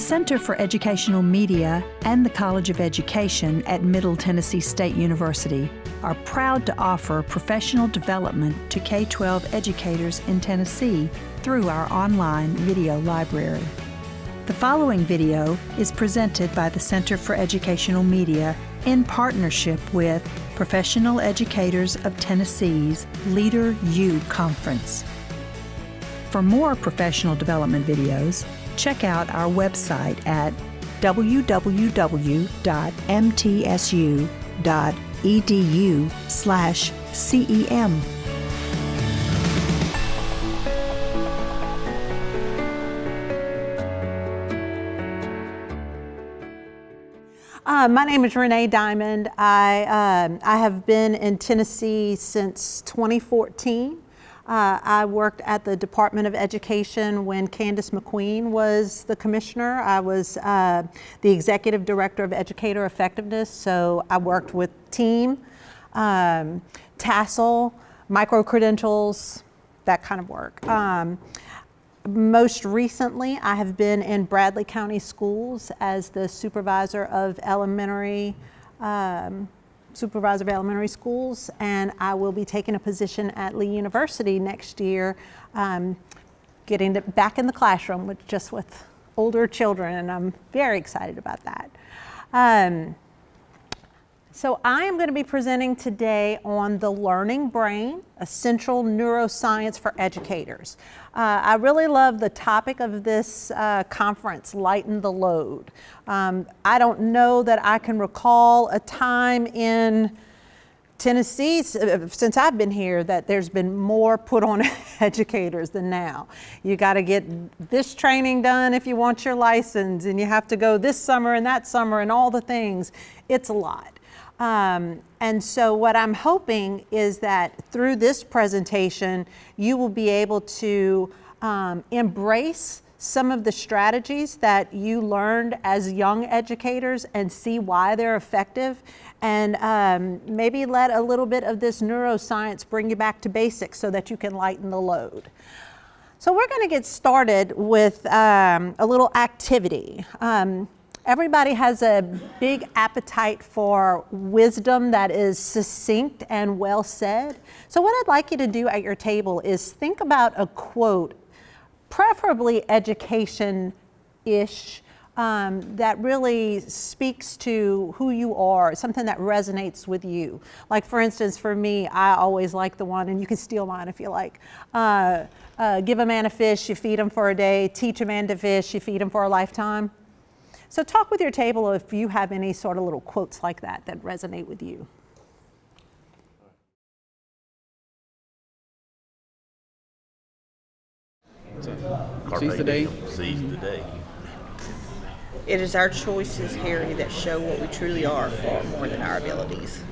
The Center for Educational Media and the College of Education at Middle Tennessee State University are proud to offer professional development to K-12 educators in Tennessee through our online video library. The following video is presented by the Center for Educational Media in partnership with Professional Educators of Tennessee's Leader U Conference. For more professional development videos, check out our website at www.mtsu.edu/CEM. My name is Renee Diamond. I have been in Tennessee since 2014. I worked at the Department of Education when Candace McQueen was the commissioner. I was the executive director of educator effectiveness, so I worked with TEAM, TASL, micro-credentials, that kind of work. Most recently, I have been in Bradley County Schools as the supervisor of elementary schools, and I will be taking a position at Lee University next year, getting back in the classroom with older children, and I'm very excited about that. So I am going to be presenting today on the learning brain, essential neuroscience for educators. I really love the topic of this conference, lighten the load. I don't know that I can recall a time in Tennessee, since I've been here, that there's been more put on educators than now. You got to get this training done if you want your license, and you have to go this summer and that summer and all the things. It's a lot. And so what I'm hoping is that through this presentation, you will be able to embrace some of the strategies that you learned as young educators and see why they're effective, and maybe let a little bit of this neuroscience bring you back to basics so that you can lighten the load. So we're going to get started with a little activity. Everybody has a big appetite for wisdom that is succinct and well said. So what I'd like you to do at your table is think about a quote, preferably education-ish, that really speaks to who you are, something that resonates with you. Like, for instance, for me, I always like the one, and you can steal mine if you like. Give a man a fish, you feed him for a day. Teach a man to fish, you feed him for a lifetime. So talk with your table if you have any sort of little quotes like that that resonate with you. Seize the day. Seize the day. It is our choices, Harry, that show what we truly are, far more than our abilities.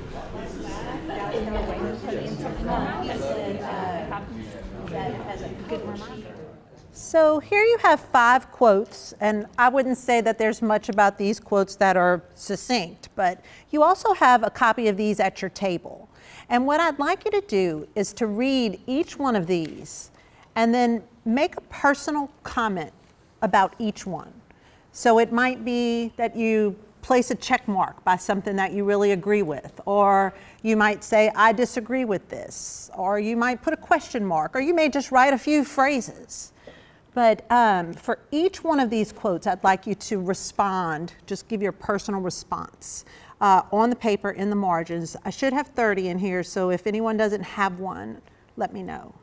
So here you have 5 quotes, and I wouldn't say that there's much about these quotes that are succinct, but you also have a copy of these at your table. And what I'd like you to do is to read each one of these and then make a personal comment about each one. So it might be that you place a check mark by something that you really agree with, or you might say, I disagree with this, or you might put a question mark, or you may just write a few phrases. But for each one of these quotes, I'd like you to respond, just give your personal response on the paper in the margins. I should have 30 in here, so if anyone doesn't have one, let me know.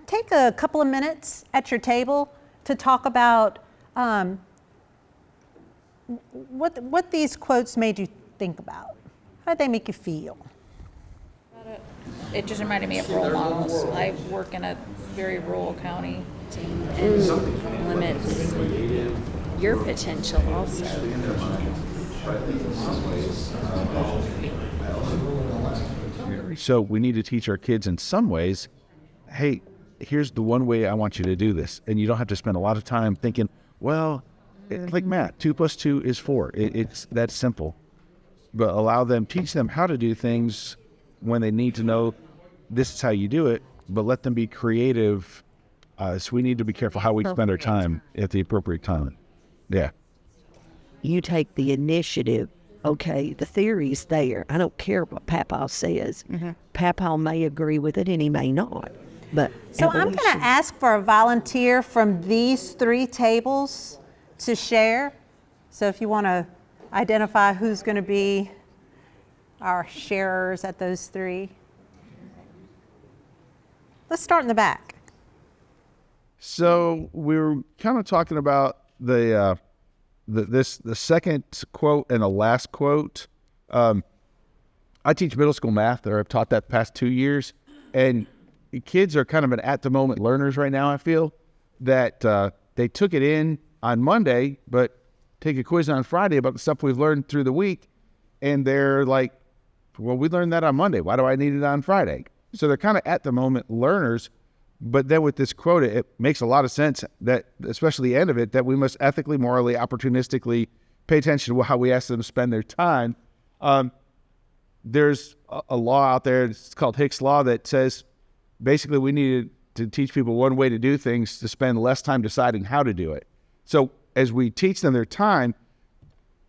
take a couple of minutes at your table to talk about what these quotes made you think about. How did they make you feel? It just reminded me of role models. I work in a very rural county. And limits your potential also. So we need to teach our kids in some ways, hey, here's the one way I want you to do this. And you don't have to spend a lot of time thinking, well, like math, 2 + 2 is 4. It's that simple. But teach them how to do things when they need to know this is how you do it, but let them be creative. So we need to be careful how we spend our time at the appropriate time. Yeah. You take the initiative. Okay, the theory's there. I don't care what Papa says. Papa may agree with it and he may not. But So I'm going to ask for a volunteer from these 3 tables to share. So if you want to identify who's going to be our sharers at those 3. Let's start in the back. So we were kind of talking about the second quote and the last quote. I teach middle school math, or I've taught that the past 2 years, and the kids are kind of an at-the-moment learners right now. I feel that they took it in on Monday, but take a quiz on Friday about the stuff we've learned through the week, and they're like, well, we learned that on Monday. Why do I need it on Friday? So they're kind of at-the-moment learners. But then with this quote, it makes a lot of sense that, especially the end of it, that we must ethically, morally, opportunistically pay attention to how we ask them to spend their time. There's a law out there, it's called Hick's Law, that says basically we need to teach people one way to do things to spend less time deciding how to do it. So as we teach them their time,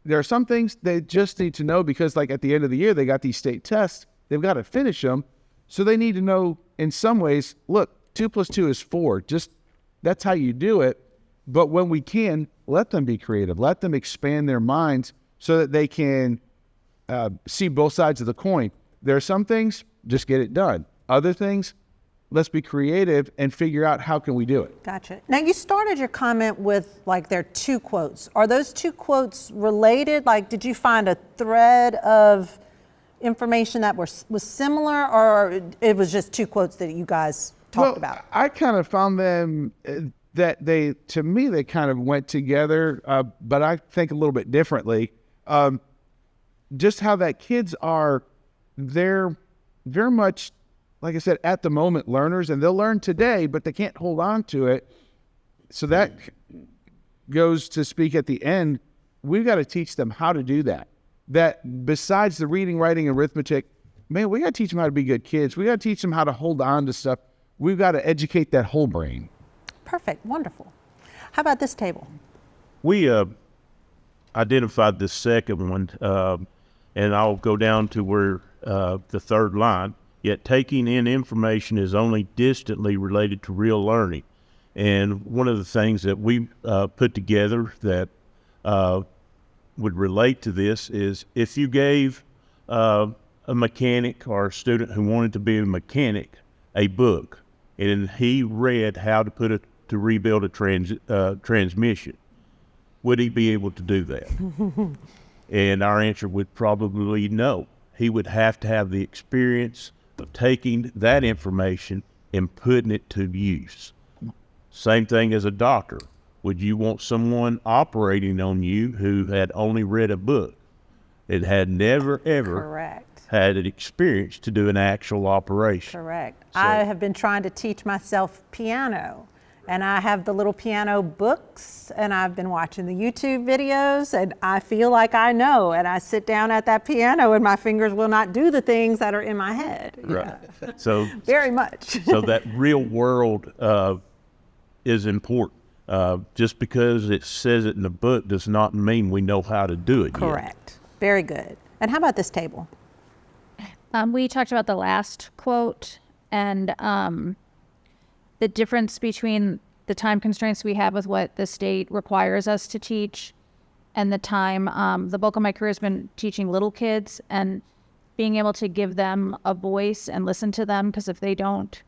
there are some things they just need to know because, like, at the end of the year, they got these state tests. They've got to finish them. So they need to know in some ways, look, 2 + 2 is 4. Just that's how you do it. But when we can, let them be creative. Let them expand their minds so that they can see both sides of the coin. There are some things, just get it done. Other things, let's be creative and figure out how can we do it. Gotcha. Now you started your comment with like there are 2 quotes. Are those 2 quotes related? Like, did you find a thread of information that was similar, or it was just 2 quotes that you guys talked about? I kind of found them that they kind of went together, but I think a little bit differently. Just how that kids are, they're very much, like I said, at the moment learners, and they'll learn today, but they can't hold on to it. So that goes to speak at the end. We've got to teach them how to do that. That besides the reading, writing, and arithmetic, man, we got to teach them how to be good kids. We got to teach them how to hold on to stuff. We've got to educate that whole brain. Perfect. Wonderful. How about this table? We identified the second one, and I'll go down to where the third line, yet taking in information is only distantly related to real learning. And one of the things that we put together that would relate to this is if you gave a mechanic or a student who wanted to be a mechanic a book, and he read how to rebuild a transmission, would he be able to do that? And our answer would probably no. He would have to have the experience of taking that information and putting it to use. Same thing as a doctor. Would you want someone operating on you who had only read a book? It had never, ever Correct. had an experience to do an actual operation. Correct. So- I have been trying to teach myself piano, and I have the little piano books, and I've been watching the YouTube videos, and I feel like I know, and I sit down at that piano and my fingers will not do the things that are in my head. Right. So Very much. so that real world is important. Just because it says it in the book does not mean we know how to do it yet. Correct. Very good. And how about this table? We talked about the last quote and the difference between the time constraints we have with what the state requires us to teach and the time. The bulk of my career has been teaching little kids and being able to give them a voice and listen to them, because if they don't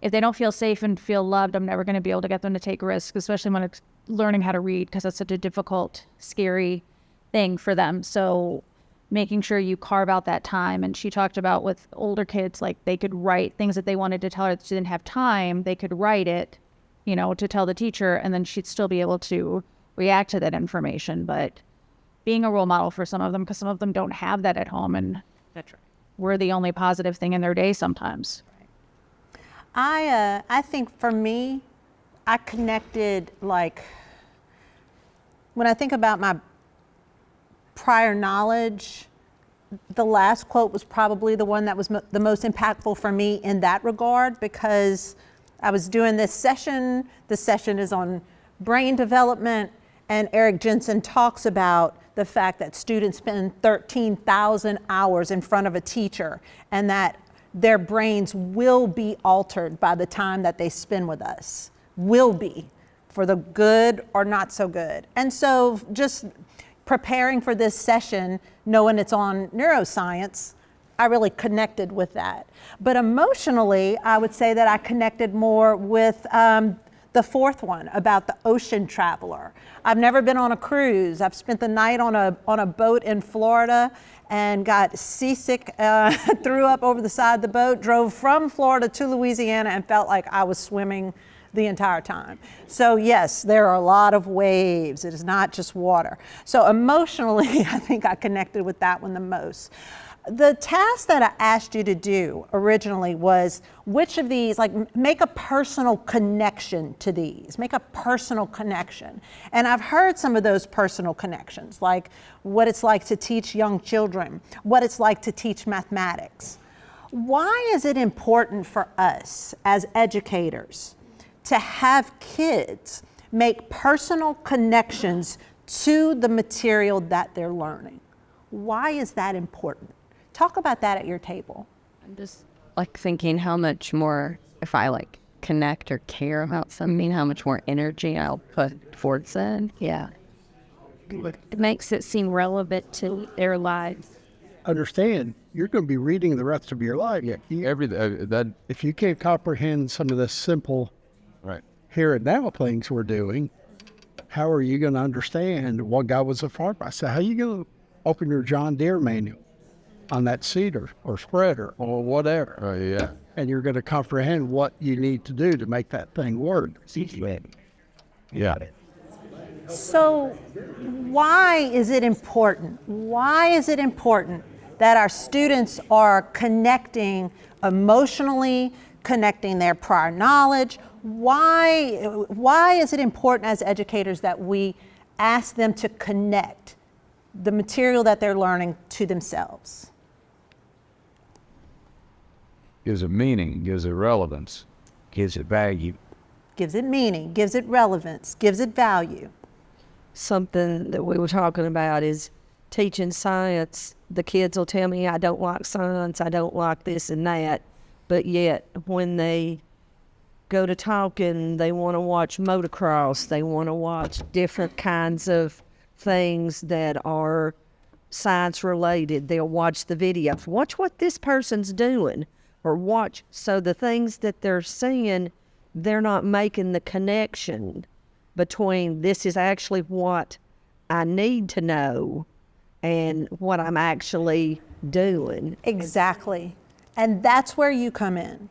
if they don't feel safe and feel loved, I'm never going to be able to get them to take risks, especially when it's learning how to read, because that's such a difficult, scary thing for them. So making sure you carve out that time. And she talked about with older kids, like they could write things that they wanted to tell her that she didn't have time. They could write it, you know, to tell the teacher, and then she'd still be able to react to that information. But being a role model for some of them, because some of them don't have that at home, and That's right. we're the only positive thing in their day sometimes. I think for me, I connected, like, when I think about my prior knowledge, the last quote was probably the one that was the most impactful for me in that regard, because I was doing this session. The session is on brain development, and Eric Jensen talks about the fact that students spend 13,000 hours in front of a teacher, and that their brains will be altered by the time that they spend with us, will be, for the good or not so good. And so just preparing for this session, knowing it's on neuroscience, I really connected with that. But emotionally, I would say that I connected more with the fourth one about the ocean traveler. I've never been on a cruise. I've spent the night on a boat in Florida and got seasick, threw up over the side of the boat, drove from Florida to Louisiana, and felt like I was swimming the entire time. So yes, there are a lot of waves. It is not just water. So emotionally, I think I connected with that one the most. The task that I asked you to do originally was, which of these, like, make a personal connection to these, make a personal connection. And I've heard some of those personal connections, like what it's like to teach young children, what it's like to teach mathematics. Why is it important for us as educators to have kids make personal connections to the material that they're learning? Why is that important? Talk about that at your table. I'm just like thinking how much more, if I like connect or care about something, how much more energy I'll put towards it. Yeah. It makes it seem relevant to their lives. Understand, you're going to be reading the rest of your life. Yeah, If you can't comprehend some of the simple right. here and now things we're doing, how are you going to understand what God was a farmer? I said, how are you going to open your John Deere manual on that seeder or spreader or whatever? Oh, yeah. And you're going to comprehend what you need to do to make that thing work. Yeah. So why is it important? Why is it important that our students are connecting emotionally, connecting their prior knowledge? Why is it important as educators that we ask them to connect the material that they're learning to themselves? Gives it meaning, gives it relevance, gives it value. Gives it meaning, gives it relevance, gives it value. Something that we were talking about is teaching science. The kids will tell me, I don't like science, I don't like this and that. But yet, when they go to talking, they want to watch motocross, they want to watch different kinds of things that are science related. They'll watch the videos, watch what this person's doing, or watch. So the things that they're seeing, they're not making the connection between this is actually what I need to know and what I'm actually doing. Exactly. And that's where you come in.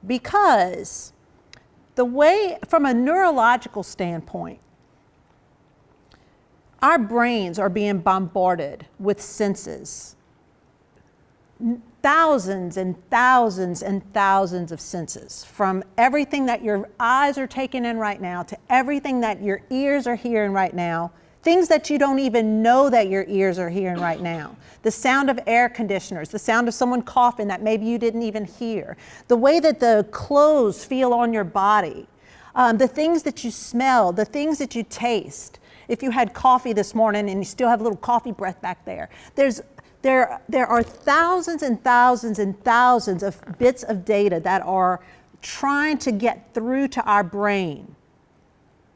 Because the way, from a neurological standpoint, our brains are being bombarded with senses. Thousands and thousands and thousands of senses, from everything that your eyes are taking in right now to everything that your ears are hearing right now, things that you don't even know that your ears are hearing right now. The sound of air conditioners, the sound of someone coughing that maybe you didn't even hear, the way that the clothes feel on your body, the things that you smell, the things that you taste. If you had coffee this morning and you still have a little coffee breath back there, there are thousands and thousands and thousands of bits of data that are trying to get through to our brain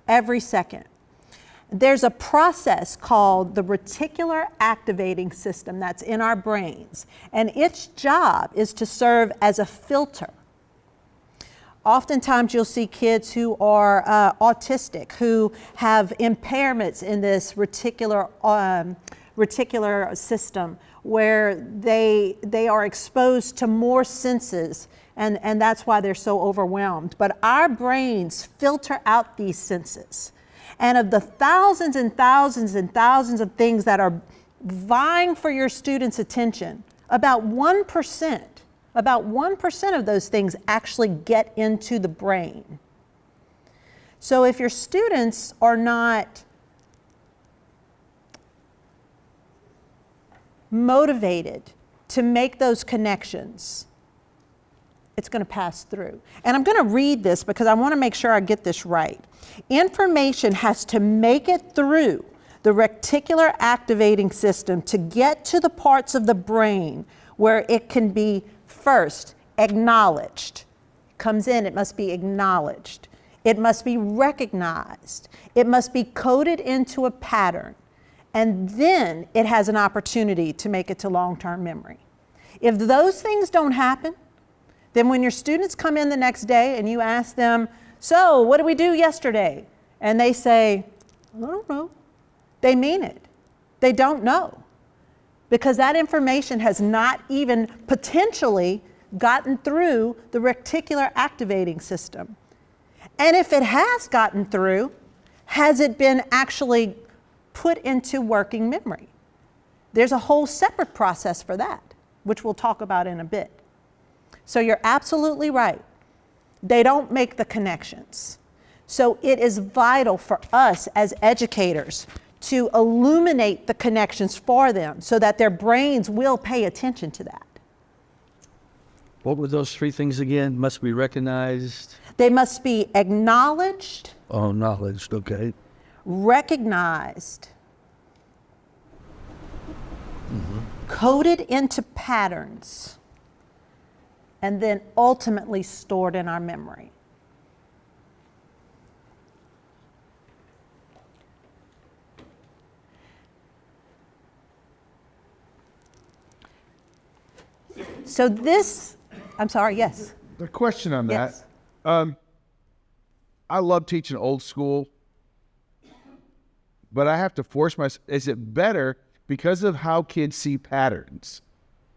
every second. There's a process called the reticular activating system that's in our brains, and its job is to serve as a filter. Oftentimes you'll see kids who are autistic, who have impairments in this reticular system, where they are exposed to more senses, and that's why they're so overwhelmed. But our brains filter out these senses. And of the thousands and thousands and thousands of things that are vying for your students' attention, about 1% of those things actually get into the brain. So if your students are not motivated to make those connections, it's going to pass through. And I'm going to read this because I want to make sure I get this right. Information has to make it through the reticular activating system to get to the parts of the brain where it can be first acknowledged. It comes in, it must be acknowledged. It must be recognized. It must be coded into a pattern. And then it has an opportunity to make it to long-term memory. If those things don't happen, then when your students come in the next day and you ask them, so what did we do yesterday? And they say, I don't know. They mean it. They don't know. Because that information has not even potentially gotten through the reticular activating system. And if it has gotten through, has it been actually put into working memory? There's a whole separate process for that, which we'll talk about in a bit. So you're absolutely right. They don't make the connections. So it is vital for us as educators to illuminate the connections for them so that their brains will pay attention to that. What were those three things again? Must be recognized? They must be acknowledged. Oh, acknowledged, okay. Recognized. Coded into patterns. And then ultimately stored in our memory. So this, I'm sorry, yes. The question on that, Yes. I love teaching old school, but I have to force myself, is it better because of how kids see patterns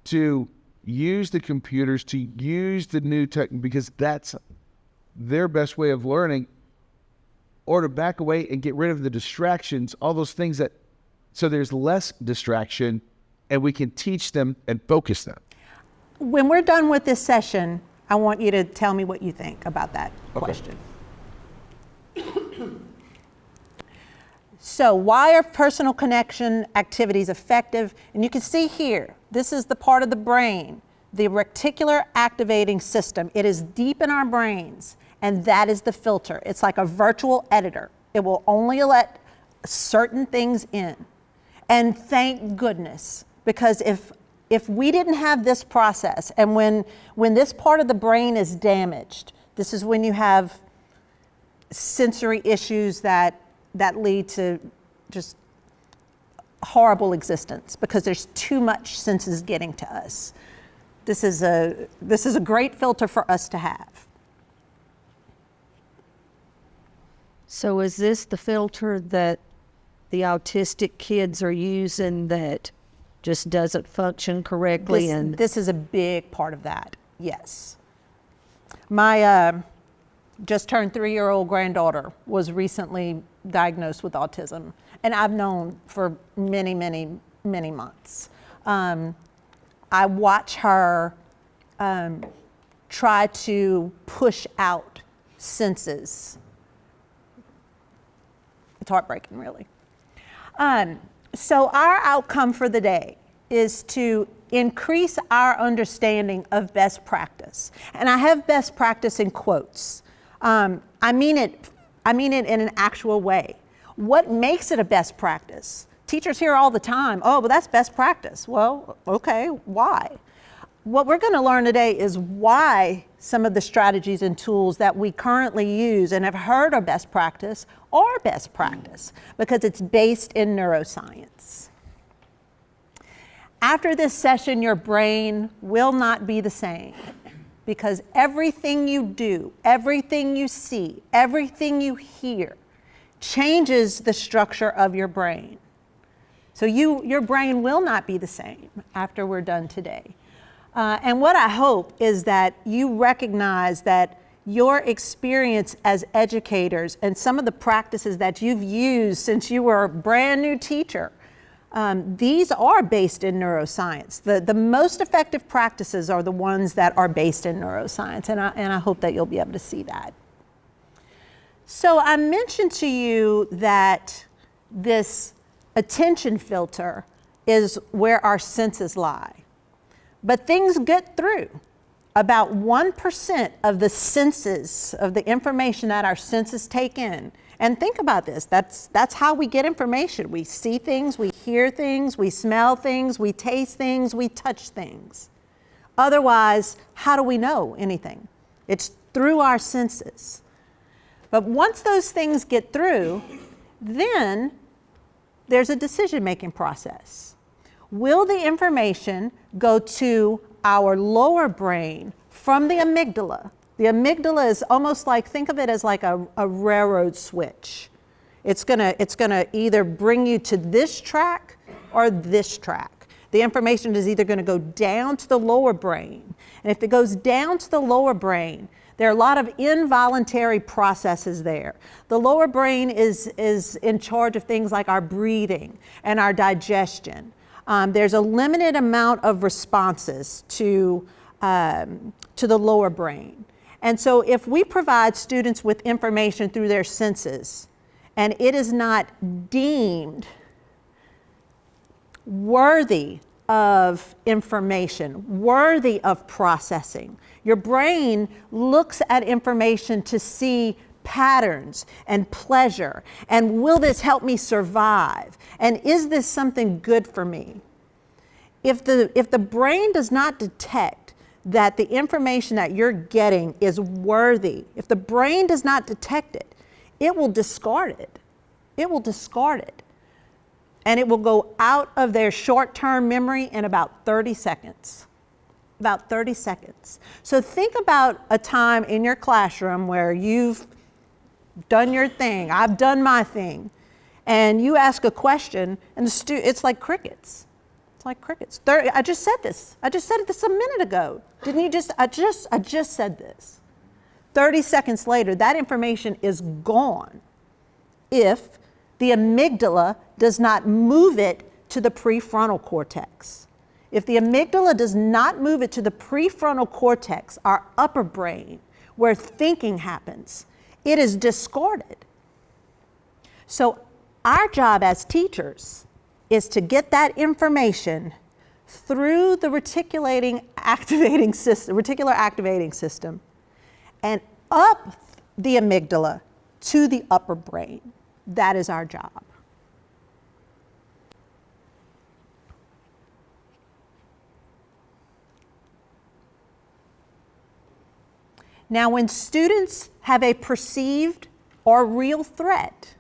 to use the computers, to use the new tech, because that's their best way of learning, or to back away and get rid of the distractions, all those things that, so there's less distraction and we can teach them and focus them? When we're done with this session, I want you to tell me what you think about that question. So why are personal connection activities effective? And you can see here, this is the part of the brain, the reticular activating system. It is deep in our brains, and that is the filter. It's like a virtual editor. It will only let certain things in. And thank goodness, because if we didn't have this process, and when this part of the brain is damaged, this is when you have sensory issues that lead to just horrible existence, because there's too much senses getting to us. This is a great filter for us to have. So is this the filter that the autistic kids are using that just doesn't function correctly? This is a big part of that, yes. My just turned 3-year-old granddaughter was recently diagnosed with autism, and I've known for many, many, many months. I watch her try to push out senses. It's heartbreaking, really. So our outcome for the day is to increase our understanding of best practice. And I have best practice in quotes. I mean it in an actual way. What makes it a best practice? Teachers hear all the time, oh, well, that's best practice. Well, okay, why? What we're going to learn today is why some of the strategies and tools that we currently use and have heard are best practice are best practice, because it's based in neuroscience. After this session, your brain will not be the same. because everything you do, everything you see, everything you hear changes the structure of your brain. So your brain will not be the same after we're done today. And what I hope is that you recognize that your experience as educators and some of the practices that you've used since you were a brand new teacher, these are based in neuroscience. The most effective practices are the ones that are based in neuroscience, and I hope that you'll be able to see that. So I mentioned to you that this attention filter is where our senses lie. But things get through. About 1% of the senses, of the information that our senses take in. And think about this, that's how we get information. We see things, we hear things, we smell things, we taste things, we touch things. Otherwise, how do we know anything? It's through our senses. But once those things get through, then there's a decision-making process. Will the information go to our lower brain from the amygdala? The amygdala is almost like, think of it as like a railroad switch. It's gonna either bring you to this track or this track. The information is either gonna go down to the lower brain. And if it goes down to the lower brain, there are a lot of involuntary processes there. The lower brain is in charge of things like our breathing and our digestion. There's a limited amount of responses to the lower brain. And so if we provide students with information through their senses, and it is not deemed worthy of information, worthy of processing, your brain looks at information to see patterns and pleasure, and will this help me survive? And is this something good for me? If the brain does not detect that the information that you're getting is worthy, if the brain does not detect it, it will discard it. It will discard it. And it will go out of their short-term memory in about 30 seconds. About 30 seconds. So think about a time in your classroom where you've done your thing, I've done my thing, and you ask a question and it's like crickets. It's like crickets. I just said this. I just said this a minute ago. Didn't you just? I just said this. 30 seconds later, that information is gone if the amygdala does not move it to the prefrontal cortex. If the amygdala does not move it to the prefrontal cortex, our upper brain, where thinking happens, it is discarded. So our job as teachers is to get that information through the reticular activating system and up the amygdala to the upper brain. That is our job. Now, when students have a perceived or real threat,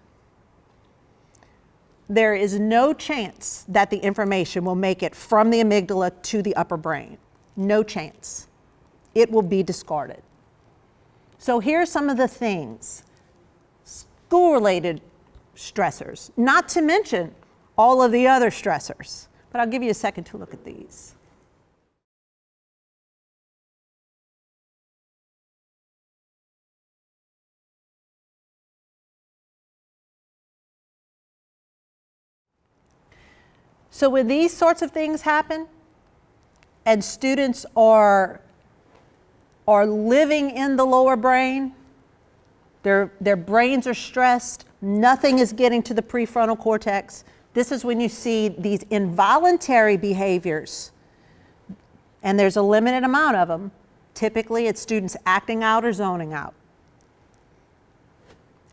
there is no chance that the information will make it from the amygdala to the upper brain. No chance. It will be discarded. So here are some of the things. School-related stressors, not to mention all of the other stressors. But I'll give you a second to look at these. So when these sorts of things happen, and students are living in the lower brain, their brains are stressed, nothing is getting to the prefrontal cortex. This is when you see these involuntary behaviors, and there's a limited amount of them. Typically, it's students acting out or zoning out.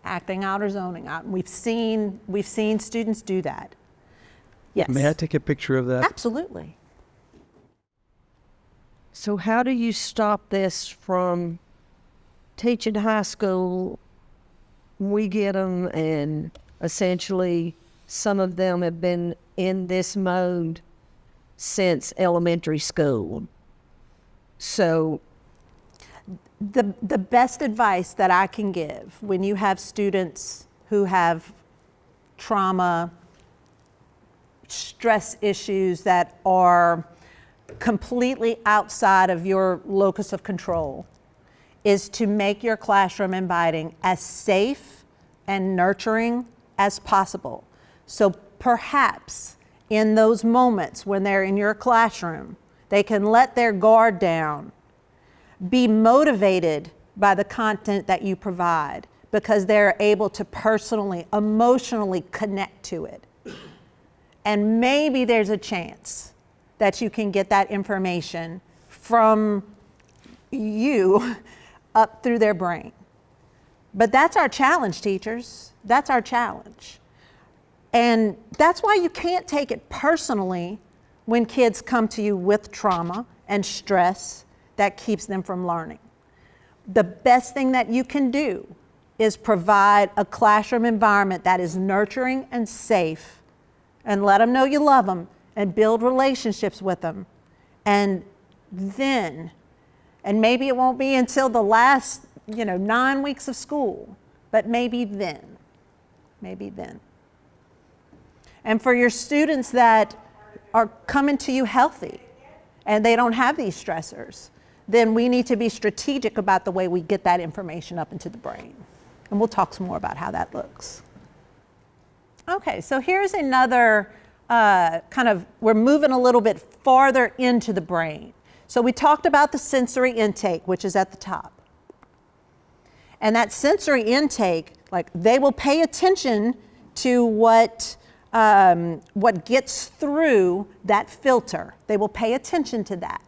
Acting out or zoning out. We've seen students do that. Yes. May I take a picture of that? Absolutely. So how do you stop this from teaching high school? We get them, and essentially some of them have been in this mode since elementary school. So the best advice that I can give when you have students who have trauma, stress issues that are completely outside of your locus of control is to make your classroom inviting, as safe and nurturing as possible. So perhaps in those moments when they're in your classroom, they can let their guard down, be motivated by the content that you provide because they're able to personally, emotionally connect to it. And maybe there's a chance that you can get that information from you up through their brain. But that's our challenge, teachers. That's our challenge. And that's why you can't take it personally when kids come to you with trauma and stress that keeps them from learning. The best thing that you can do is provide a classroom environment that is nurturing and safe, and let them know you love them and build relationships with them. And then, and maybe it won't be until the last 9 weeks of school, but maybe then. And for your students that are coming to you healthy and they don't have these stressors, then we need to be strategic about the way we get that information up into the brain. And we'll talk some more about how that looks. Okay, so here's another we're moving a little bit farther into the brain. So we talked about the sensory intake, which is at the top. And that sensory intake, they will pay attention to what gets through that filter. They will pay attention to that.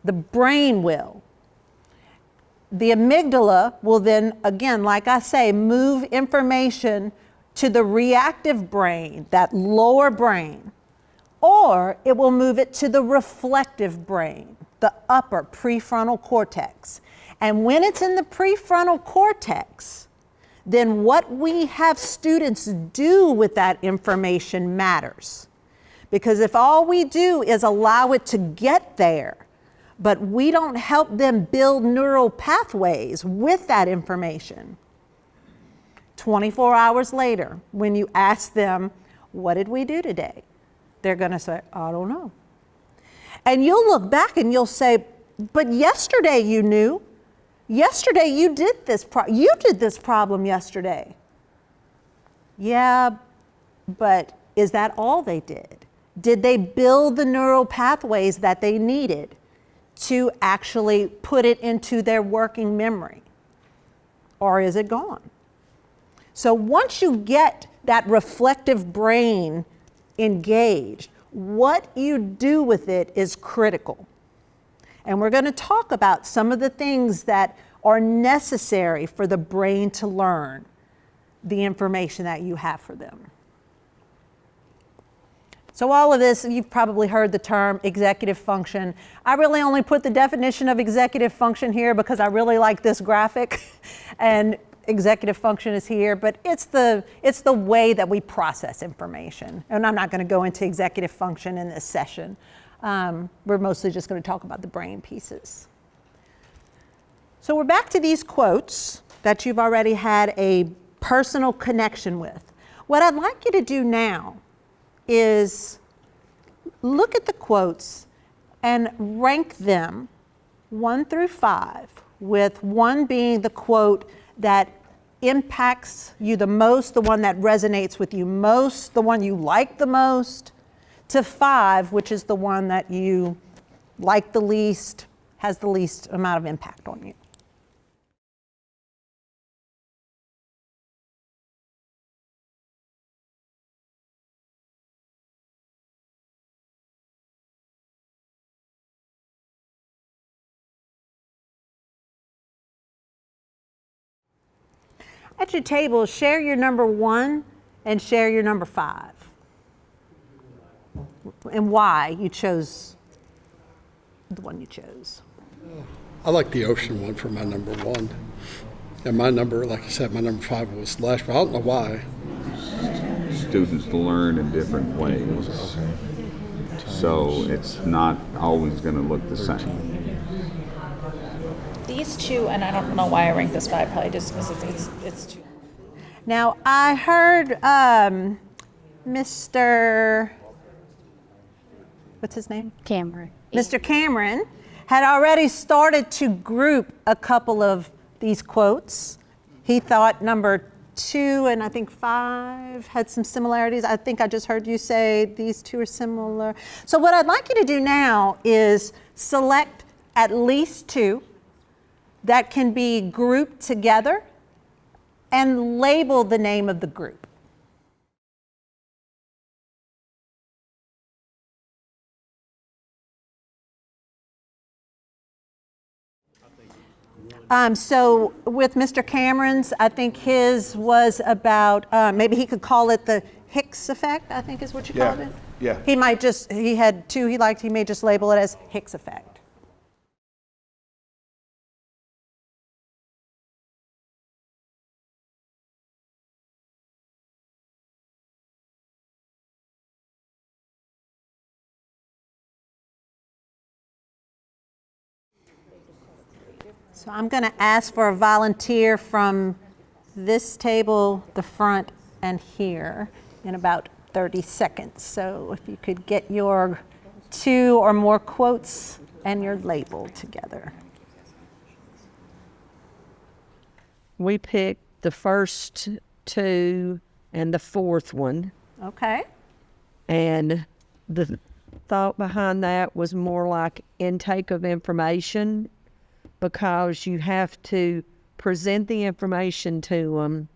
The brain will. The amygdala will then, again, like I say, move information to the reactive brain, that lower brain, or it will move it to the reflective brain, the upper prefrontal cortex. And when it's in the prefrontal cortex, then what we have students do with that information matters. Because if all we do is allow it to get there, but we don't help them build neural pathways with that information, 24 hours later, when you ask them, what did we do today? They're going to say, I don't know. And you'll look back and you'll say, but yesterday you knew. Yesterday you did this. You did this problem yesterday. Yeah, but is that all they did? Did they build the neural pathways that they needed to actually put it into their working memory? Or is it gone? So once you get that reflective brain engaged, what you do with it is critical. And we're going to talk about some of the things that are necessary for the brain to learn the information that you have for them. So all of this, you've probably heard the term executive function. I really only put the definition of executive function here because I really like this graphic, and executive function is here, but it's the way that we process information. And I'm not going to go into executive function in this session. We're mostly just going to talk about the brain pieces. So we're back to these quotes that you've already had a personal connection with. What I'd like you to do now is look at the quotes and rank them 1 through 5, with 1 being the quote that impacts you the most, the one that resonates with you most, the one you like the most, to 5, which is the one that you like the least, has the least amount of impact on you. At your table, share your number 1 and share your number 5. And why you chose the one you chose. I like the ocean one for my number 1. And my number, like I said, my number 5 was Lash, but I don't know why. Students learn in different ways. So it's not always going to look the same. The these two, and I don't know why I ranked this 5, probably just because it's too. Now, I heard Mr. What's his name? Cameron. Mr. Cameron had already started to group a couple of these quotes. He thought number 2 and I think 5 had some similarities. I think I just heard you say these two are similar. So what I'd like you to do now is select at least 2 that can be grouped together and label the name of the group. So with Mr. Cameron's, I think his was about, maybe he could call it the Hicks effect, I think is what you called it? Yeah. He might just, he had 2 he liked, he may just label it as Hicks effect. So I'm going to ask for a volunteer from this table, the front, and here in about 30 seconds. So if you could get your 2 or more quotes and your label together. We picked the first 2 and the 4th one. Okay. And the thought behind that was more like intake of information, because you have to present the information to them.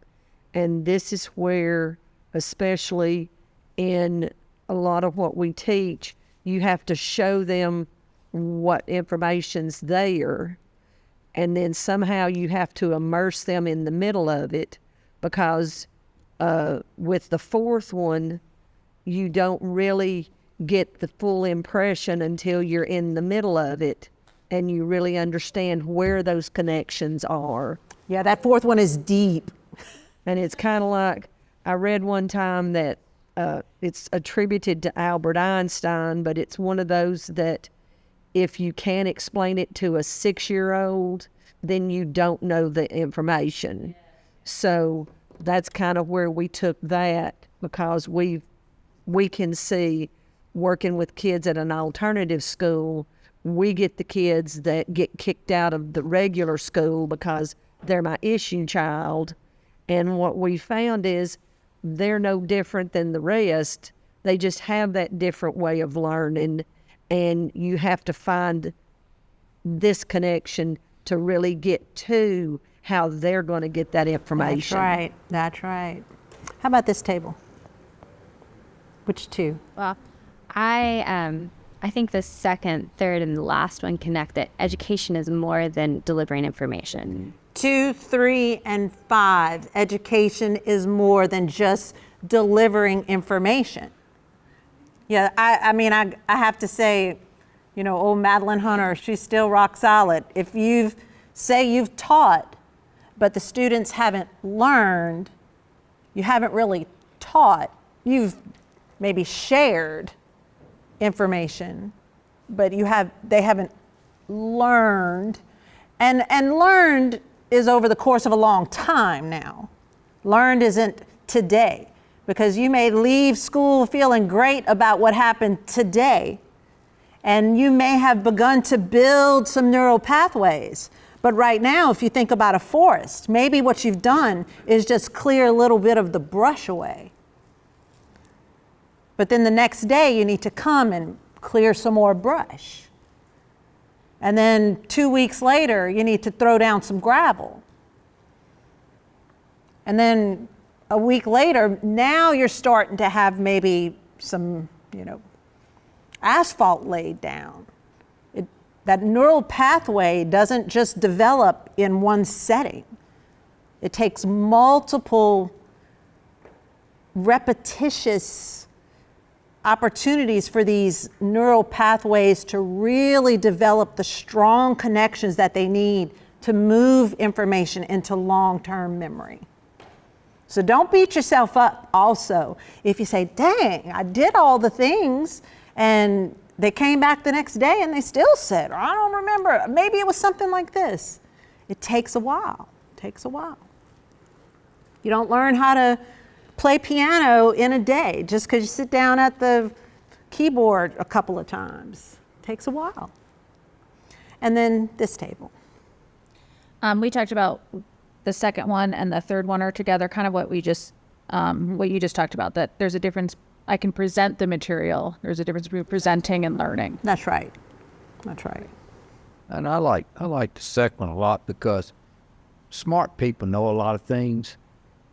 And this is where, especially in a lot of what we teach, you have to show them what information's there. And then somehow you have to immerse them in the middle of it, because with the 4th one, you don't really get the full impression until you're in the middle of it and you really understand where those connections are. Yeah, that 4th one is deep. And it's kind of like, I read one time that it's attributed to Albert Einstein, but it's one of those that if you can't explain it to a 6-year-old, then you don't know the information. So that's kind of where we took that, because we can see, working with kids at an alternative school, we get the kids that get kicked out of the regular school because they're my issue child. And what we found is they're no different than the rest. They just have that different way of learning. And you have to find this connection to really get to how they're going to get that information. That's right. That's right. How about this table? Which 2? Well, I think the second, third, and the last one connect that education is more than delivering information. 2, 3, and 5. Education is more than just delivering information. Yeah, I mean, I have to say, you know, old Madeline Hunter, she's still rock solid. If you've taught, but the students haven't learned, you haven't really taught, you've maybe shared information, but they haven't learned. And learned is over the course of a long time now. Learned isn't today, because you may leave school feeling great about what happened today, and you may have begun to build some neural pathways. But right now, if you think about a forest, maybe what you've done is just clear a little bit of the brush away. But then the next day, you need to come and clear some more brush. And then 2 weeks later, you need to throw down some gravel. And then a week later, now you're starting to have maybe some, asphalt laid down. That neural pathway doesn't just develop in one setting. It takes multiple repetitious opportunities for these neural pathways to really develop the strong connections that they need to move information into long-term memory. So don't beat yourself up also if you say, dang, I did all the things and they came back the next day and they still said, or I don't remember, maybe it was something like this. It takes a while. Takes a while. You don't learn how to play piano in a day just because you sit down at the keyboard a couple of times. It takes a while. And then this table. We talked about the second one and the third one are together, kind of what you just talked about, that there's a difference. I can present the material. There's a difference between presenting and learning. That's right. That's right. And I like the second one a lot because smart people know a lot of things.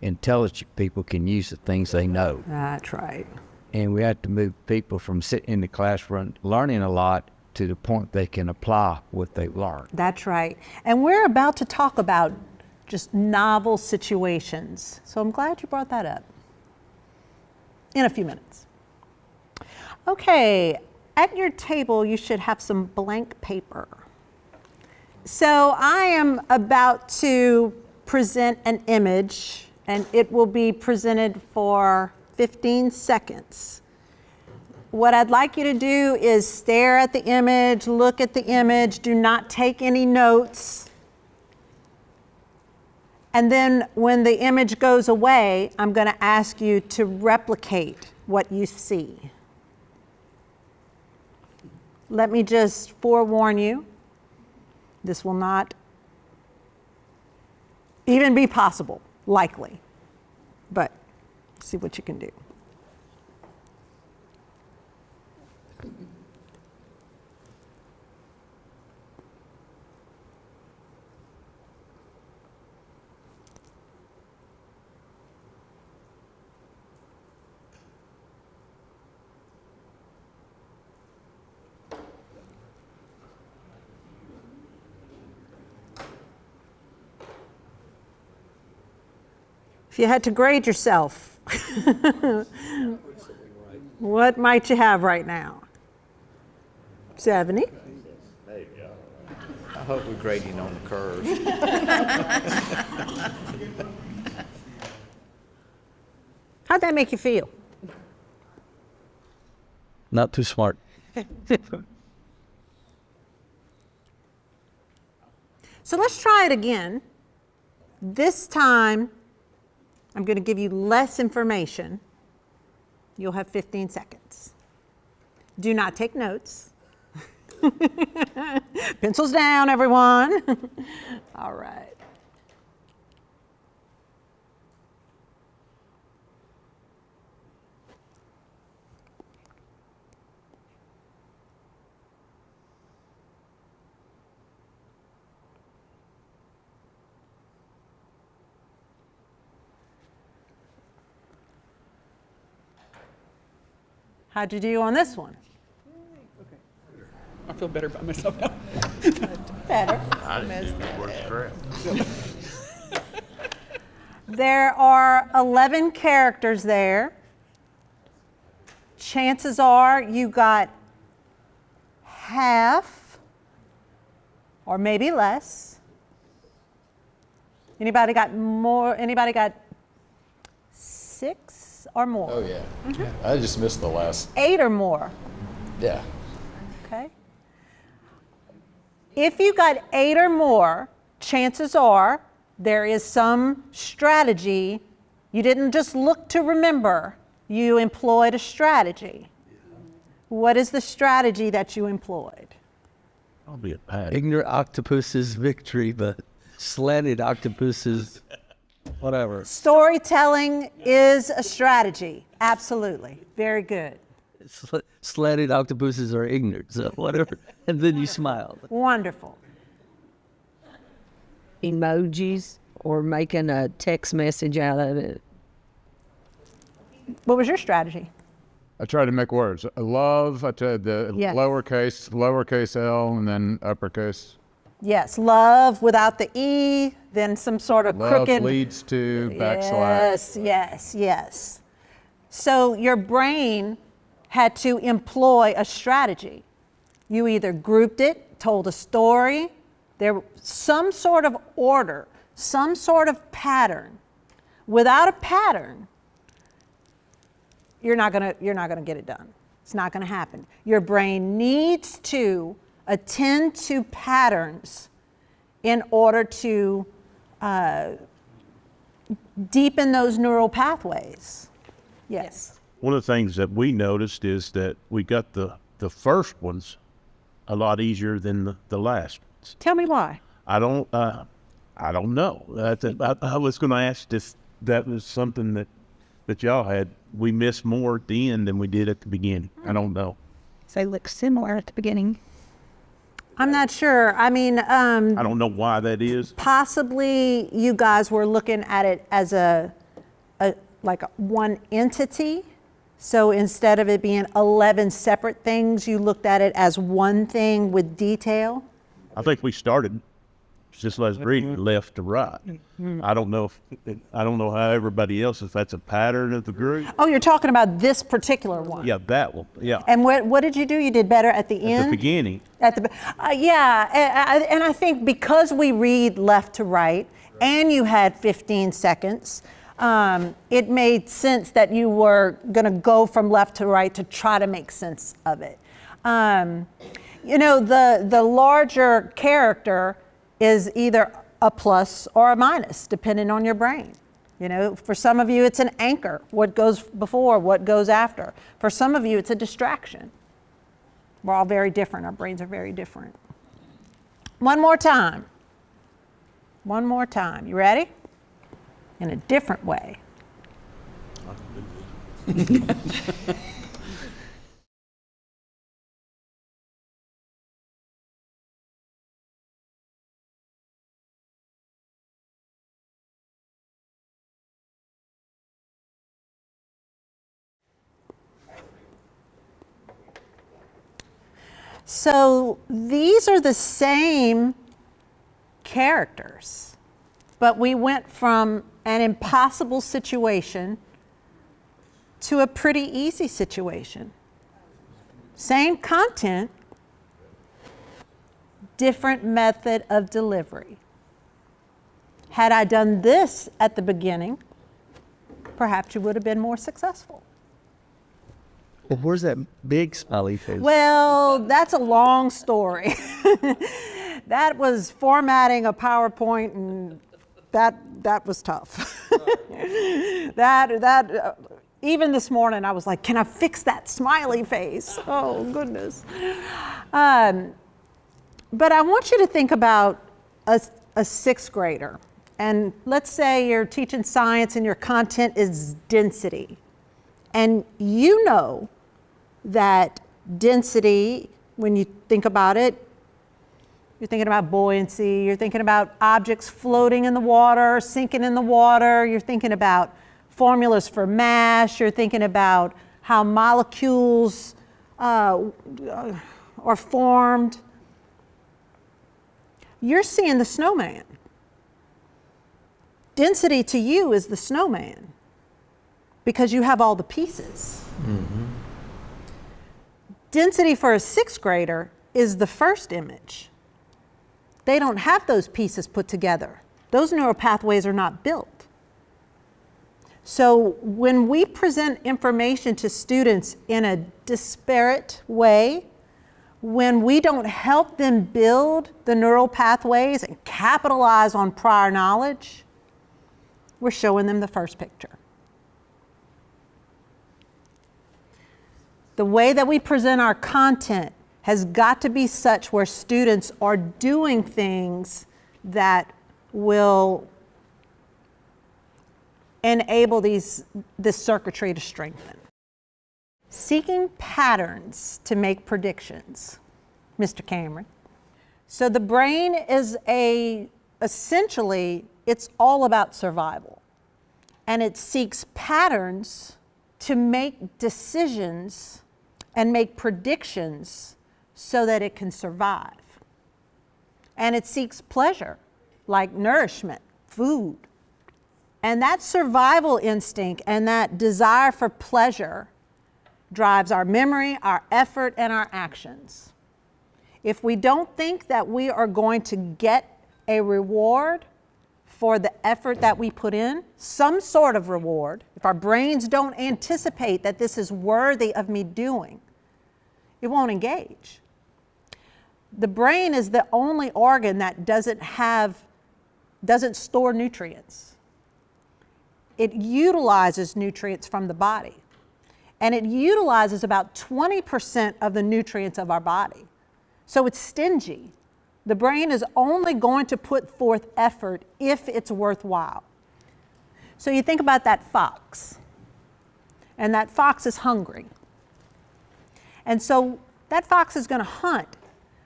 Intelligent people can use the things they know. That's right. And we have to move people from sitting in the classroom learning a lot to the point they can apply what they've learned. That's right. And we're about to talk about just novel situations. So I'm glad you brought that up. In a few minutes. Okay, at your table you should have some blank paper. So I am about to present an image, and it will be presented for 15 seconds. What I'd like you to do is stare at the image, look at the image, do not take any notes. And then when the image goes away, I'm going to ask you to replicate what you see. Let me just forewarn you, this will not even be possible, likely, but see what you can do. If you had to grade yourself, what might you have right now? 70? There you go. I hope we're grading on the curve. How'd that make you feel? Not too smart. So let's try it again. This time, I'm going to give you less information. You'll have 15 seconds. Do not take notes. Pencils down, everyone. All right. How'd you do on this one? I feel better about myself now. Better. I didn't do the work correct. There are 11 characters there. Chances are you got half or maybe less. Anybody got more? Anybody got 6 or more? Oh, yeah. I just missed the last. 8 or more. Yeah. Okay. If you got 8 or more, chances are there is some strategy. You didn't just look to remember, you employed a strategy. What is the strategy that you employed? I'll be a pattern. Ignorant octopus's victory, but slanted octopus's whatever. Storytelling is a strategy. Absolutely. Very good. Slanted octopuses are ignorant, so whatever. And then you smiled. Wonderful. Emojis or making a text message out of it. What was your strategy? I tried to make words. Love, I tried the Yes. lowercase L, and then uppercase. Yes, love without the E, then some sort of Love crooked. leads to backslash. Yes, yes, yes. So your brain had to employ a strategy. You either grouped it, told a story, there some sort of order, some sort of pattern. Without a pattern, you're not gonna get it done. It's not gonna happen. Your brain needs to attend to patterns in order to deepen those neural pathways. Yes. One of the things that we noticed is that we got the first ones a lot easier than the last ones. Tell me why. I don't know. I was going to ask if that was something that y'all had. We missed more at the end than we did at the beginning. I don't know. So they look similar at the beginning. I'm not sure. I mean, I don't know why that is. possibly you guys were looking at it as like one entity. So instead of it being 11 separate things, you looked at it as one thing with detail. I think we started just like reading left to right. I don't know how everybody else, if that's a pattern of the group. Oh, you're talking about this particular one. Yeah, that one. Yeah. And what did you do? You did better at the end? At the beginning. Yeah, and I think because we read left to right, and you had 15 seconds, it made sense that you were going to go from left to right to try to make sense of it. You know, the larger character is either a plus or a minus, depending on your brain. You know, for some of you, it's an anchor. What goes before, what goes after. For some of you, it's a distraction. We're all very different. Our brains are very different. One more time. One more time. You ready? In a different way. So these are the same characters, but we went from an impossible situation to a pretty easy situation. Same content, different method of delivery. Had I done this at the beginning, perhaps you would have been more successful. Well, where's that big smiley face? Well, that's a long story. That was formatting a PowerPoint, and that was tough. Even this morning, I was like, can I fix that smiley face? Oh, goodness. But I want you to think about a sixth grader. And let's say you're teaching science and your content is density. And you know that density, when you think about it, you're thinking about buoyancy, you're thinking about objects floating in the water, sinking in the water, you're thinking about formulas for mass, you're thinking about how molecules are formed. You're seeing the snowman. Density to you is the snowman because you have all the pieces. Mm-hmm. Density for a sixth grader is the first image. They don't have those pieces put together. Those neural pathways are not built. So when we present information to students in a disparate way, when we don't help them build the neural pathways and capitalize on prior knowledge, we're showing them the first picture. The way that we present our content has got to be such where students are doing things that will enable this circuitry to strengthen. Seeking patterns to make predictions, Mr. Cameron. So the brain is essentially, it's all about survival. And it seeks patterns to make decisions and make predictions so that it can survive. And it seeks pleasure, like nourishment, food. And that survival instinct and that desire for pleasure drives our memory, our effort, and our actions. If we don't think that we are going to get a reward for the effort that we put in, some sort of reward, if our brains don't anticipate that this is worthy of me doing, it won't engage. The brain is the only organ that doesn't store nutrients. It utilizes nutrients from the body. And it utilizes about 20% of the nutrients of our body. So it's stingy. The brain is only going to put forth effort if it's worthwhile. So you think about that fox, and that fox is hungry. And so that fox is going to hunt,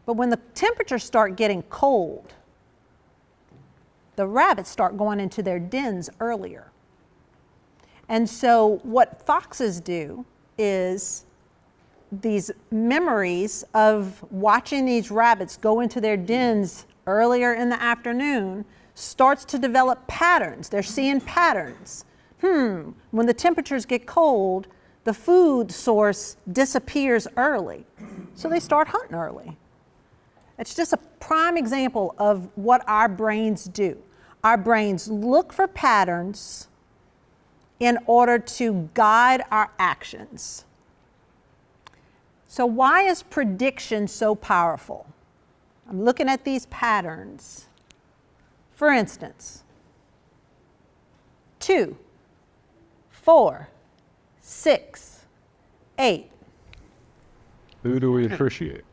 but when the temperatures start getting cold, the rabbits start going into their dens earlier. And so what foxes do is these memories of watching these rabbits go into their dens earlier in the afternoon starts to develop patterns. They're seeing patterns. When the temperatures get cold, the food source disappears early. So they start hunting early. It's just a prime example of what our brains do. Our brains look for patterns in order to guide our actions. So why is prediction so powerful? I'm looking at these patterns. For instance, 2, 4, 6, 8. Who do we appreciate?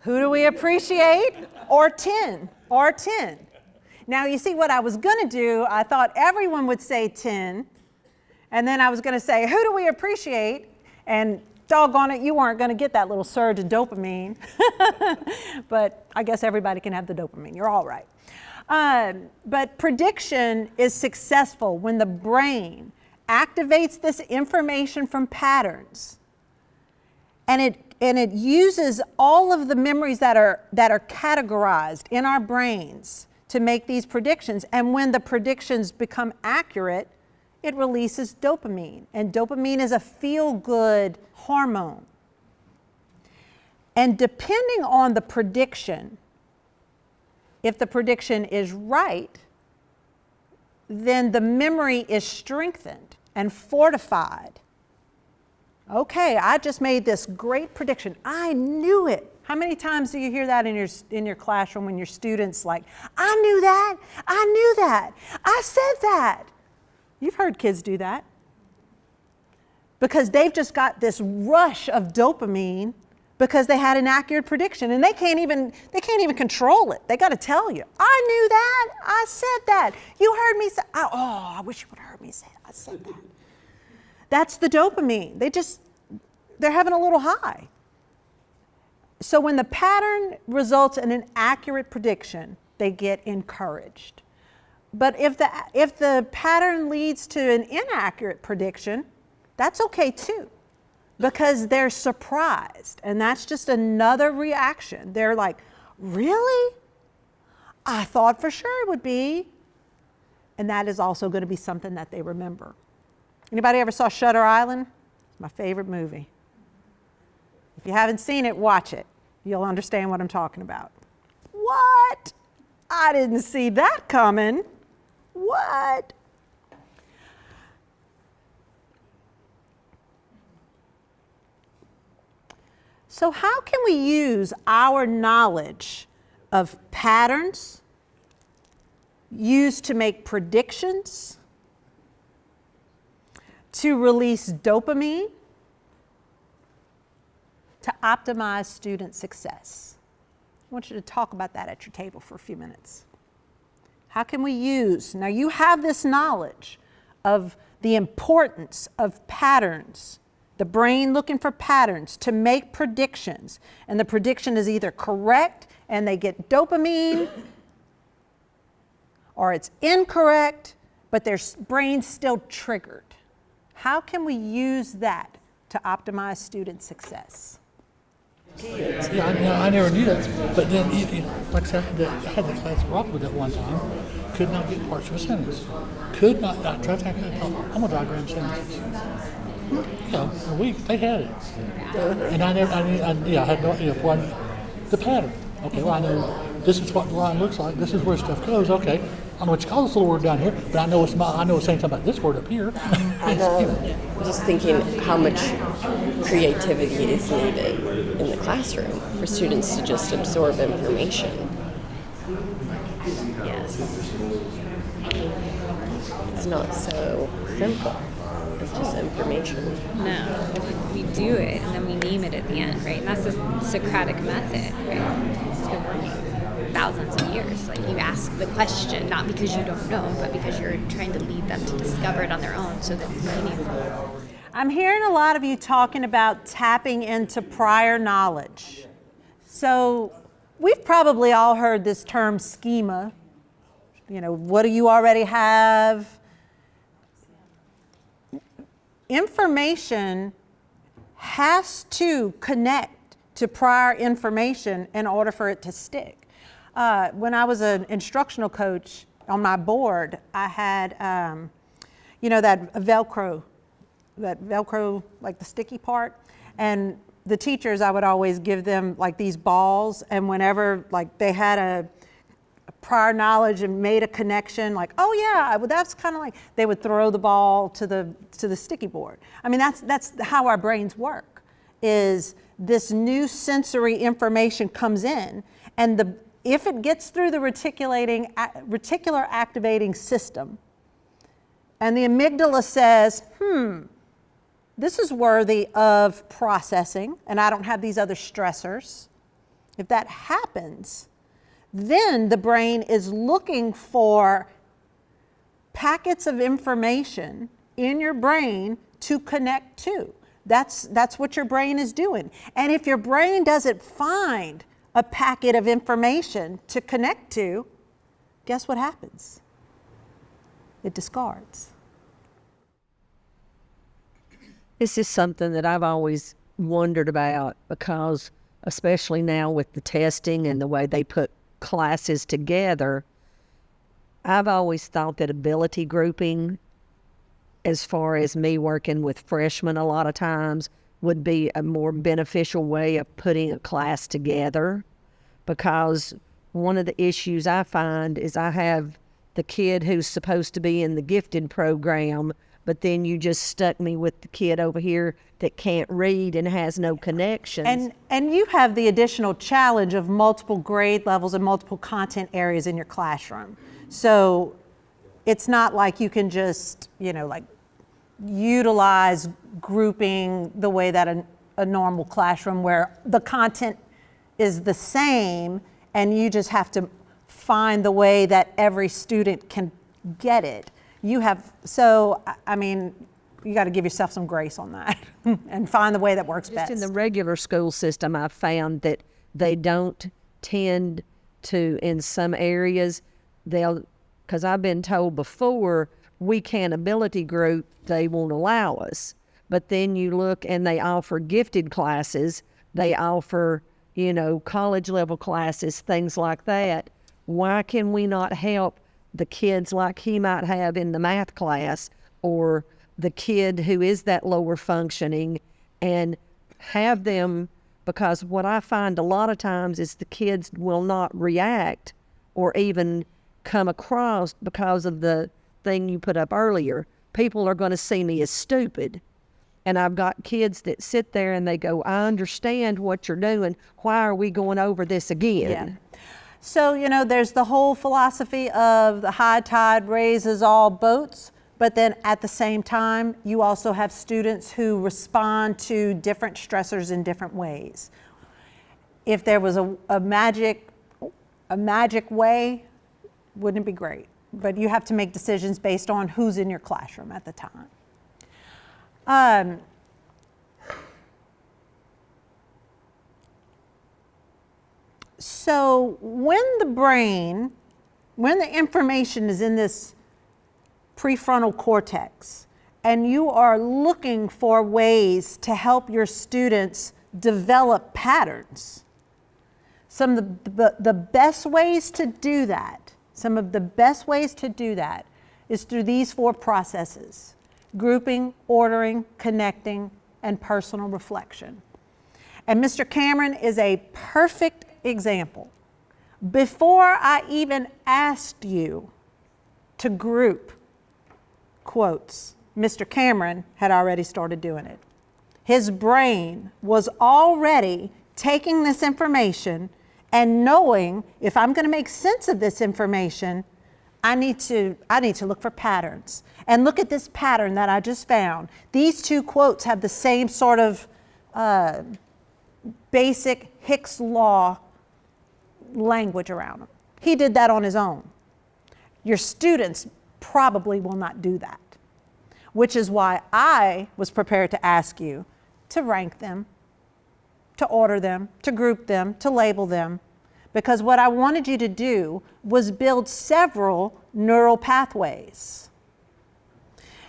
Who do we appreciate? Or 10, or 10. Now you see what I was gonna do, I thought everyone would say 10, and then I was gonna say, who do we appreciate? And doggone it, you weren't gonna get that little surge of dopamine. But I guess everybody can have the dopamine, you're all right. But prediction is successful when the brain activates this information from patterns, and it uses all of the memories that are categorized in our brains to make these predictions. And when the predictions become accurate, it releases dopamine. And dopamine is a feel-good hormone. And depending on the prediction, if the prediction is right, then the memory is strengthened and fortified. Okay, I just made this great prediction. I knew it. How many times do you hear that in your classroom when your students like, I knew that, I said that. You've heard kids do that. Because they've just got this rush of dopamine because they had an accurate prediction, and they can't even control it. They got to tell you, I knew that, I said that. You heard me say, oh, I wish you would have heard me say that. I said that. That's the dopamine. They're having a little high. So when the pattern results in an accurate prediction, they get encouraged. But if the pattern leads to an inaccurate prediction, that's okay too, because they're surprised, and that's just another reaction. They're like, really? I thought for sure it would be. And that is also going to be something that they remember. Anybody ever saw Shutter Island? It's my favorite movie. If you haven't seen it, watch it. You'll understand what I'm talking about. What? I didn't see that coming. What? So how can we use our knowledge of patterns used to make predictions, to release dopamine, to optimize student success? I want you to talk about that at your table for a few minutes. How can we use, now you have this knowledge of the importance of patterns, the brain looking for patterns to make predictions, and the prediction is either correct and they get dopamine, or it's incorrect, but their brain's still triggered. How can we use that to optimize student success? Yeah, I never knew that. But then, like I said, I had the class rock with it one time. Could not get parts of a sentence. Could not. I tried to. I'm gonna diagram sentences. A week they had it, and I had no idea the pattern. Okay, well I know this is what the line looks like. This is where stuff goes. Okay, I don't know what you call this little word down here, but I know it's saying something about this word up here. I know. Just thinking how much creativity is needed in the classroom for students to just absorb information. Yes. It's not so simple. It's just information. No, we do it and then we name it at the end, right? And that's the Socratic method, right? It's been working thousands of years. Like, you ask the question, not because you don't know, but because you're trying to lead them to discover it on their own so that it's meaningful. I'm hearing a lot of you talking about tapping into prior knowledge. So we've probably all heard this term schema. You know, what do you already have? Information has to connect to prior information in order for it to stick. When I was an instructional coach on my board, I had, that Velcro, like the sticky part. And the teachers, I would always give them like these balls, and whenever like they had a prior knowledge and made a connection, like, oh yeah, well, that's kind of like, they would throw the ball to the sticky board. I mean, that's how our brains work, is this new sensory information comes in, and if it gets through the reticular activating system, and the amygdala says, this is worthy of processing, and I don't have these other stressors. If that happens, then the brain is looking for packets of information in your brain to connect to. That's what your brain is doing. And if your brain doesn't find a packet of information to connect to, guess what happens? It discards. This is something that I've always wondered about, because especially now with the testing and the way they put classes together, I've always thought that ability grouping, as far as me working with freshmen a lot of times, would be a more beneficial way of putting a class together. Because one of the issues I find is I have the kid who's supposed to be in the gifted program, but then you just stuck me with the kid over here that can't read and has no connections. And you have the additional challenge of multiple grade levels and multiple content areas in your classroom. So it's not like you can just, utilize grouping the way that a normal classroom, where the content is the same and you just have to find the way that every student can get it. You got to give yourself some grace on that and find the way that works best. Just in the regular school system, I've found that they don't tend to, in some areas, because I've been told before, we can't ability group, they won't allow us. But then you look and they offer gifted classes, they offer, college level classes, things like that. Why can we not help the kids like he might have in the math class, or the kid who is that lower functioning, and have them? Because what I find a lot of times is the kids will not react or even come across, because of the thing you put up earlier. People are going to see me as stupid. And I've got kids that sit there and they go, I understand what you're doing. Why are we going over this again? Yeah. So, there's the whole philosophy of the high tide raises all boats, but then at the same time, you also have students who respond to different stressors in different ways. If there was a magic way, wouldn't it be great? But you have to make decisions based on who's in your classroom at the time. So when the information is in this prefrontal cortex, and you are looking for ways to help your students develop patterns, some of the best ways to do that is through these 4 processes: grouping, ordering, connecting, and personal reflection. And Mr. Cameron is a perfect example. Before I even asked you to group quotes. Mr. Cameron had already started doing it. His brain was already taking this information and knowing if I'm going to make sense of this information, I need to look for patterns. And look at this pattern that I just found. These two quotes have the same sort of basic Hicks law language around them. He did that on his own. Your students probably will not do that, which is why I was prepared to ask you to rank them, to order them, to group them, to label them, because what I wanted you to do was build several neural pathways.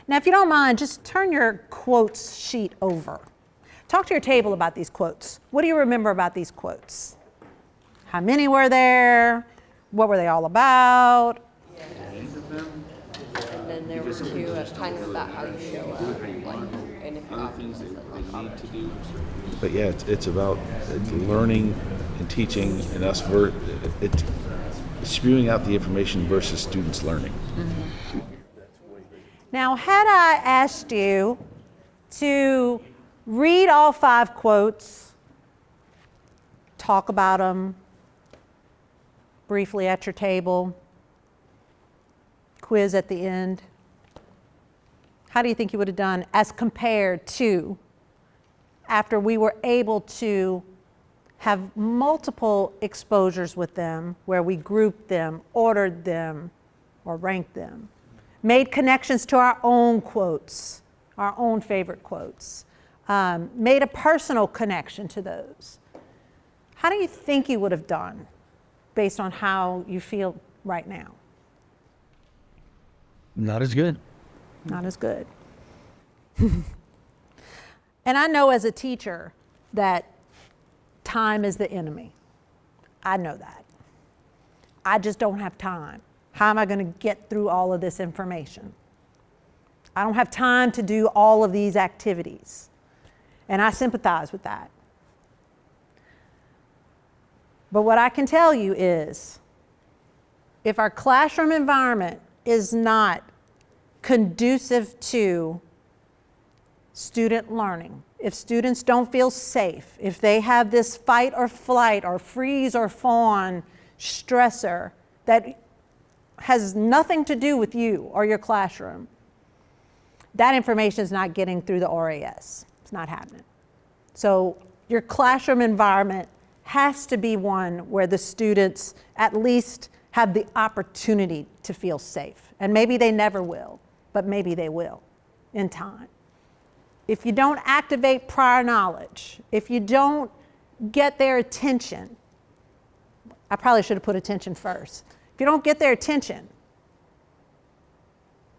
Now, if you don't mind, just turn your quotes sheet over. Talk to your table about these quotes. What do you remember about these quotes? How many were there? What were they all about? And then there were two kind of about how you show up, like, and if you're things that they need to do. But yeah, it's about learning and teaching, and us it's spewing out the information versus students learning. Mm-hmm. Now, had I asked you to read all 5 quotes, talk about them briefly at your table, quiz at the end, how do you think you would have done as compared to after we were able to have multiple exposures with them where we grouped them, ordered them, or ranked them, made connections to our own quotes, our own favorite quotes, made a personal connection to those? How do you think you would have done based on how you feel right now? Not as good. Not as good. And I know as a teacher that time is the enemy. I know that. I just don't have time. How am I going to get through all of this information? I don't have time to do all of these activities. And I sympathize with that. But what I can tell you is, if our classroom environment is not conducive to student learning, if students don't feel safe, if they have this fight or flight or freeze or fawn stressor that has nothing to do with you or your classroom, that information is not getting through the RAS. It's not happening. So your classroom environment has to be one where the students at least have the opportunity to feel safe. And maybe they never will, but maybe they will in time. If you don't activate prior knowledge, if you don't get their attention, I probably should have put attention first. If you don't get their attention,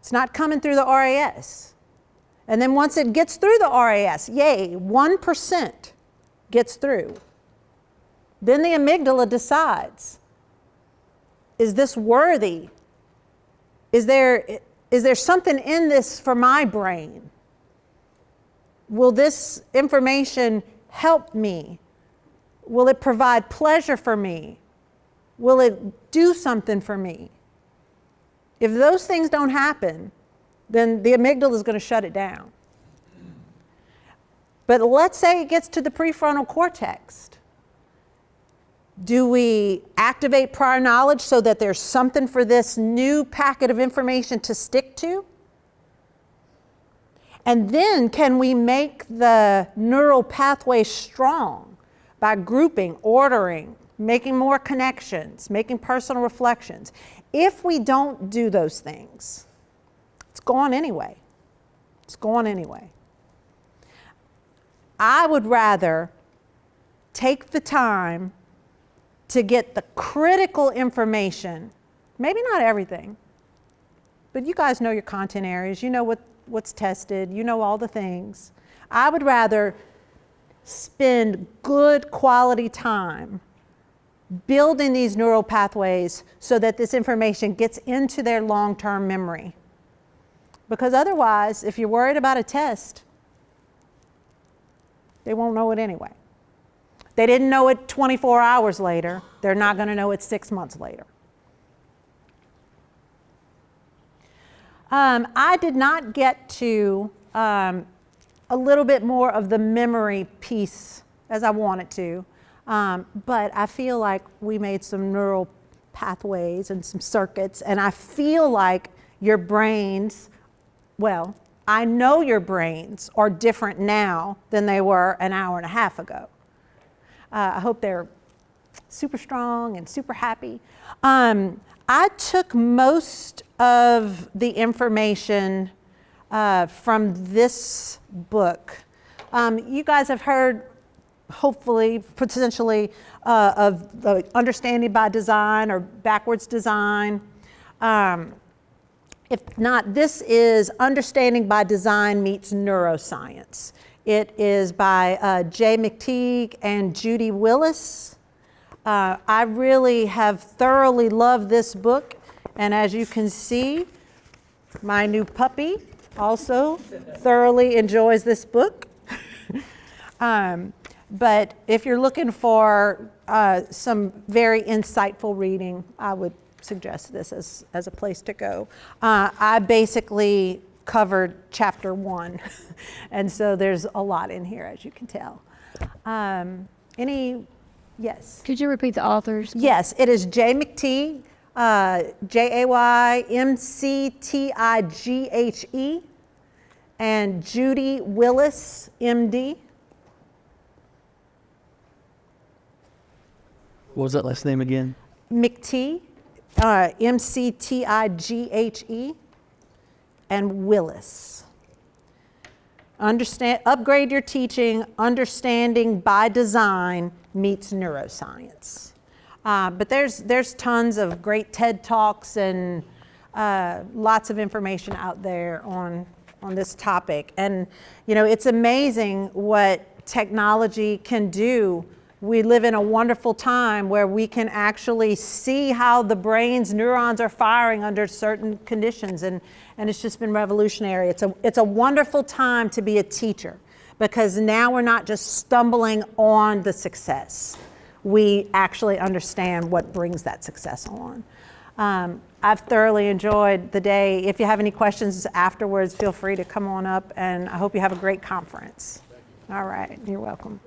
it's not coming through the RAS. And then once it gets through the RAS, yay, 1% gets through. Then the amygdala decides, is this worthy? Is there something in this for my brain? Will this information help me? Will it provide pleasure for me? Will it do something for me? If those things don't happen, then the amygdala is going to shut it down. But let's say it gets to the prefrontal cortex. Do we activate prior knowledge so that there's something for this new packet of information to stick to? And then can we make the neural pathway strong by grouping, ordering, making more connections, making personal reflections? If we don't do those things, it's gone anyway. It's gone anyway. I would rather take the time to get the critical information, maybe not everything, but you guys know your content areas, you know what's tested, you know all the things. I would rather spend good quality time building these neural pathways so that this information gets into their long-term memory. Because otherwise, if you're worried about a test, they won't know it anyway. They didn't know it 24 hours later. They're not going to know it 6 months later. I did not get to a little bit more of the memory piece as I wanted to, but I feel like we made some neural pathways and some circuits, and I feel like your brains, well, I know your brains are different now than they were an hour and a half ago. I hope they're super strong and super happy. I took most of the information from this book. You guys have heard, hopefully, potentially, of the Understanding by Design or Backwards Design. If not, this is Understanding by Design meets Neuroscience. It is by Jay McTeague and Judy Willis. I really have thoroughly loved this book, and as you can see, my new puppy also thoroughly enjoys this book. But if you're looking for some very insightful reading, I would suggest this as a place to go. I basically covered chapter 1, and so there's a lot in here, as you can tell. Yes? Could you repeat the authors? Yes, it is Jay McTeague, Jaymctighe, and Judy Willis, MD. What was that last name again? McTeague, Mctighe, and Willis. Upgrade your teaching, Understanding by Design meets Neuroscience. But there's tons of great TED Talks and lots of information out there on this topic. And you know, it's amazing what technology can do. We live in a wonderful time where we can actually see how the brain's neurons are firing under certain conditions, and it's just been revolutionary. It's a wonderful time to be a teacher, because now we're not just stumbling on the success. We actually understand what brings that success on. I've thoroughly enjoyed the day. If you have any questions afterwards, feel free to come on up, and I hope you have a great conference. All right, you're welcome.